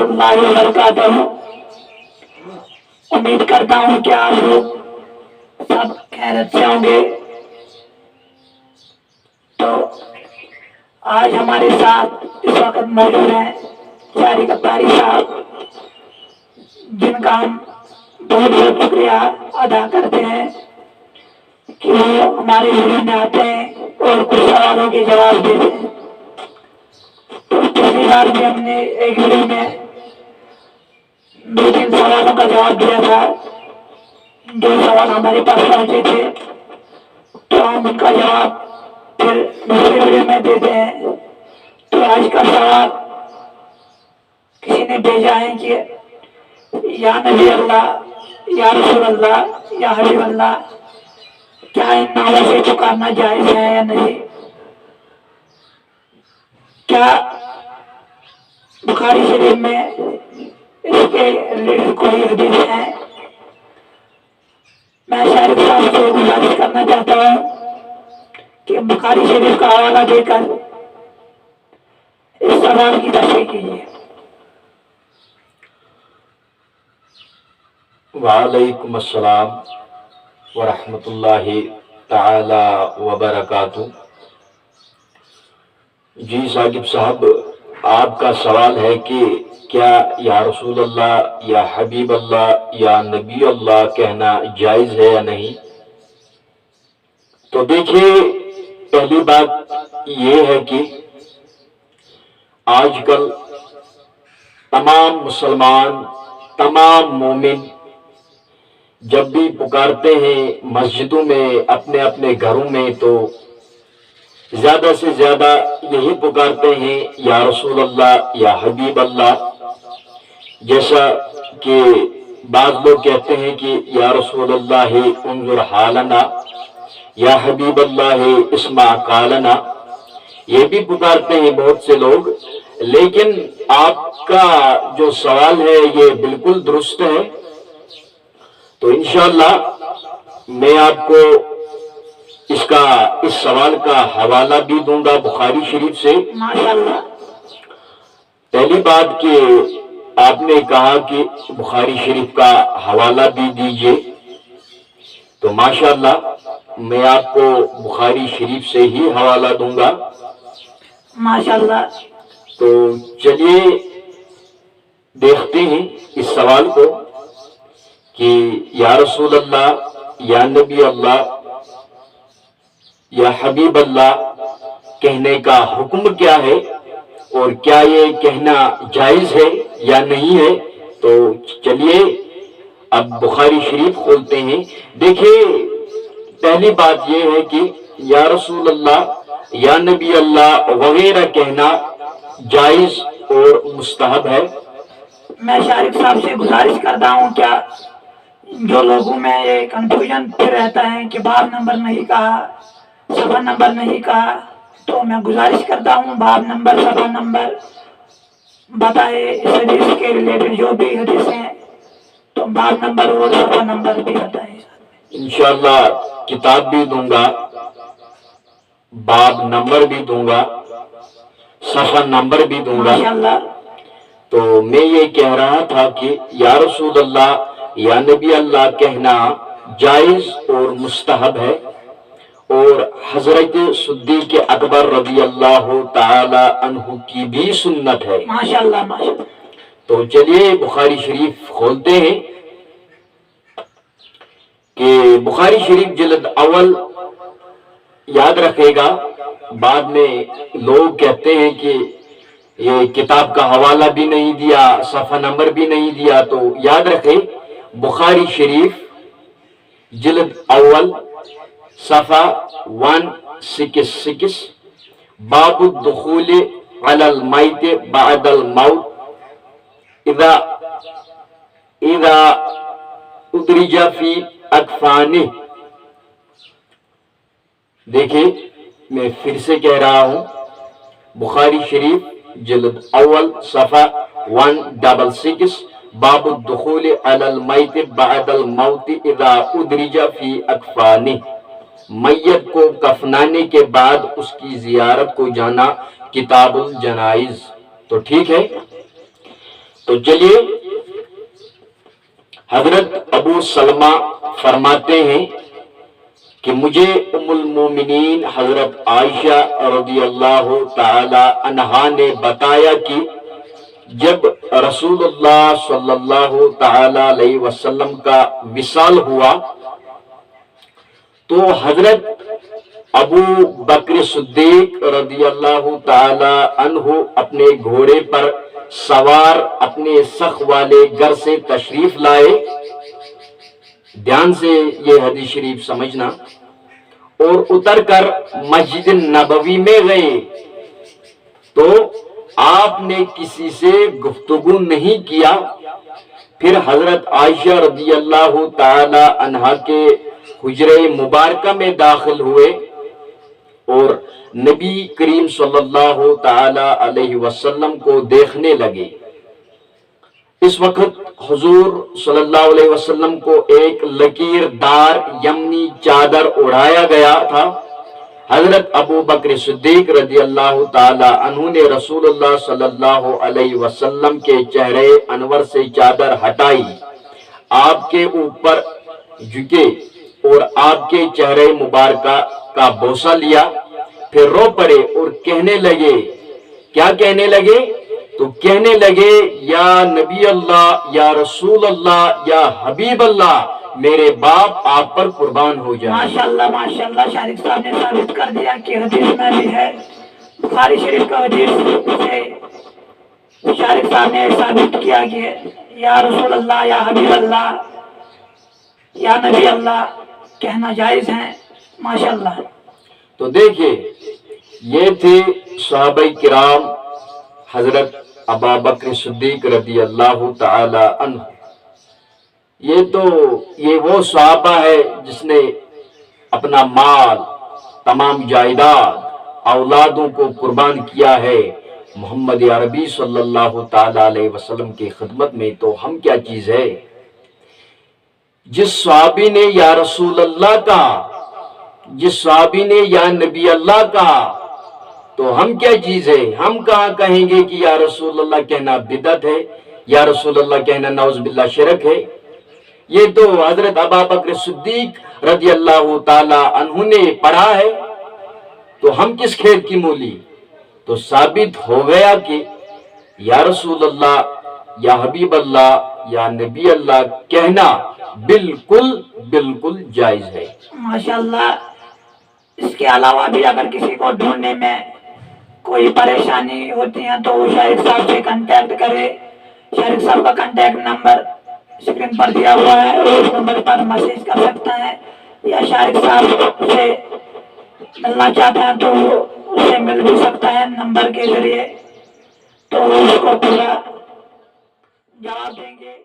اللہ وبرکاتہ۔ امید کرتا ہوں کہ آپ لوگ سب خیریت سے ہوں گے۔ تو آج ہمارے ساتھ اس وقت موجود ہیں شاعری قطاری صاحب، جن کا ہم بہت بہت شکریہ ادا کرتے ہیں کہ وہ ہمارے ویڈیو میں آتے ہیں اور کچھ سوالوں کے جواب دیتے ہیں۔ تو پچھلی بار بھی ہم نے ایک ویڈیو میں 2-3 سوالوں کا جواب دیا تھا، جو سوال ہمارے پاس پہنچے تھے، تو ہم ان کا جواب پھر دوسرے ویڈیو میں دیتے ہیں۔ تو آج کا سوال کسی نے بھیجا ہے کہ یا نبی اللہ، یا رسول اللہ، یا حبیب اللہ، کیا ان ناموں سے پکارنا جائز ہے یا نہیں؟ کیا بخاری شریف میں اس کے ریلیٹڈ کوئی حدیث ہے؟ میں شارق صاحب سے گزارش کرنا چاہتا ہوں کہ بخاری شریف کا حوالہ دے کر اس سوال کی تشریح کیجیے۔ وعلیکم السلام ورحمۃ اللہ تعالی وبرکاتہ۔ جی ثاقب صاحب، آپ کا سوال ہے کہ کیا یا رسول اللہ، یا حبیب اللہ، یا نبی اللہ کہنا جائز ہے یا نہیں؟ تو دیکھیے، پہلی بات یہ ہے کہ آج کل تمام مسلمان، تمام مومن جب بھی پکارتے ہیں مسجدوں میں، اپنے اپنے گھروں میں، تو زیادہ سے زیادہ یہی پکارتے ہیں یا رسول اللہ، یا حبیب اللہ۔ جیسا کہ بعض لوگ کہتے ہیں کہ یا رسول اللہ انظر حالنا، یا حبیب اللہ اسمع قالنا، یہ بھی پکارتے ہیں بہت سے لوگ۔ لیکن آپ کا جو سوال ہے یہ بالکل درست ہے۔ تو انشاءاللہ میں آپ کو اس سوال کا حوالہ بھی دوں گا بخاری شریف سے۔ ماشاءاللہ۔ پہلی بات کہ آپ نے کہا کہ بخاری شریف کا حوالہ بھی دیجئے، تو ماشاءاللہ میں آپ کو بخاری شریف سے ہی حوالہ دوں گا۔ ماشاءاللہ۔ تو چلیے دیکھتے ہیں اس سوال کو کہ یا رسول اللہ، یا نبی اللہ، یا حبیب اللہ کہنے کا حکم کیا ہے، اور کیا یہ کہنا جائز ہے یا نہیں ہے۔ تو چلیے اب بخاری شریف کھولتے ہیں۔ دیکھیے، پہلی بات یہ ہے کہ یا رسول اللہ، یا نبی اللہ وغیرہ کہنا جائز اور مستحب ہے۔ میں شارق صاحب سے گزارش کرتا ہوں، کیا جو لوگوں میں یہ کنفیوژن پھر رہتا ہے کہ باب نمبر نہیں کہا، صفحہ نمبر نہیں کہا، تو میں گزارش کرتا ہوں باب نمبر، صفحہ نمبر بتائے۔ اس حدیث کے ریلیٹڈ جو بھی حدیث ہیں تو باب نمبر اور صفحہ نمبر بھی بتائے۔ انشاءاللہ کتاب بھی دوں گا، باب نمبر بھی دوں گا، صفحہ نمبر بھی دوں گا۔ ماشاءاللہ۔ تو میں یہ کہہ رہا تھا کہ یا رسول اللہ، یا نبی اللہ کہنا جائز اور مستحب ہے، اور حضرت صدیق اکبر رضی اللہ تعالی عنہ کی بھی سنت ہے۔ ماشاءاللہ ماشاءاللہ۔ تو چلیے بخاری شریف کھولتے ہیں کہ بخاری شریف جلد اول، یاد رکھے گا بعد میں لوگ کہتے ہیں کہ یہ کتاب کا حوالہ بھی نہیں دیا، صفحہ نمبر بھی نہیں دیا، تو یاد رکھے بخاری شریف جلد اول صفحہ 166، باب الدخول علی المیت بعد الموت اذا ادرج فی اکفانہ۔ دیکھیں میں پھر سے کہہ رہا ہوں، بخاری شریف جلد اول صفحہ 166، باب الدخول علی المیت بعد الموت اذا ادرج فی اکفانہ، میت کو کفنانے کے بعد اس کی زیارت کو جانا، کتاب الجنائز۔ تو ٹھیک ہے، تو چلیے حضرت ابو سلمہ فرماتے ہیں کہ مجھے ام المومنین حضرت عائشہ رضی اللہ تعالی عنہا نے بتایا کہ جب رسول اللہ صلی اللہ تعالی علیہ وسلم کا وصال ہوا تو حضرت ابو بکر صدیق رضی اللہ تعالی عنہ اپنے گھوڑے پر سوار اپنے سخ والے گھر سے تشریف لائے. دھیان سے یہ حدیث شریف سمجھنا. اور اتر کر مسجد نبوی میں گئے تو آپ نے کسی سے گفتگو نہیں کیا. پھر حضرت عائشہ رضی اللہ تعالی عنہا کے حجرہ مبارکہ میں داخل ہوئے اور نبی کریم صلی اللہ تعالی علیہ وسلم کو دیکھنے لگے. اس وقت حضور صلی اللہ علیہ وسلم کو ایک لکیر دار یمنی چادر اڑایا گیا تھا. حضرت ابو بکر صدیق رضی اللہ تعالی عنہ نے رسول اللہ صلی اللہ علیہ وسلم کے چہرے انور سے چادر ہٹائی, آپ کے اوپر جھکے اور آپ کے چہرے مبارکہ کا بوسہ لیا. پھر رو پڑے اور کہنے لگے, کیا کہنے لگے؟ تو کہنے لگے یا نبی اللہ, یا رسول اللہ, یا حبیب اللہ, میرے باپ آپ پر قربان ہو جائے. ماشاءاللہ ماشاءاللہ. شارق صاحب نے ثابت کر دیا کہ حدیث میں بھی ہے, بخاری شریف کا حدیث سے شارق صاحب نے ثابت کیا کہ یا رسول اللہ, یا حبیب اللہ, یا نبی اللہ کہنا جائز ہے. ماشاءاللہ. تو دیکھیے یہ تھے صحابہ کرام حضرت ابا بکر صدیق رضی اللہ تعالی عنہ. یہ وہ صحابہ ہے جس نے اپنا مال, تمام جائیداد, اولادوں کو قربان کیا ہے محمد عربی صلی اللہ تعالی علیہ وسلم کی خدمت میں. تو ہم کیا چیز ہے؟ جس صحابی نے یا رسول اللہ کا, جس صحابی نے یا نبی اللہ کا, تو ہم کیا چیز ہے؟ ہم کہاں کہیں گے کہ یا رسول اللہ کہنا بدعت ہے, یا رسول اللہ کہنا نعوذ باللہ شرک ہے. یہ تو حضرت ابا بکر صدیق رضی اللہ تعالی عنہ نے پڑھا ہے, تو ہم کس کھیت کی مولی. تو ثابت ہو گیا کہ یا رسول اللہ, یا حبیب اللہ, یا نبی اللہ کہنا بالکل بالکل جائز ہے. ماشاءاللہ. اس کے علاوہ بھی اگر کسی کو ڈھونڈنے میں کوئی پریشانی ہوتی ہے تو وہ شارق صاحب سے کنٹیکٹ کرے. شارق صاحب کا کنٹیکٹ نمبر اسکرین پر دیا ہوا ہے, اس نمبر پر میسج کر سکتا ہے, یا شارق صاحب سے ملنا چاہتا ہے تو اس سے مل بھی سکتا ہے نمبر کے ذریعے, تو اس کو پورا جواب دیں گے.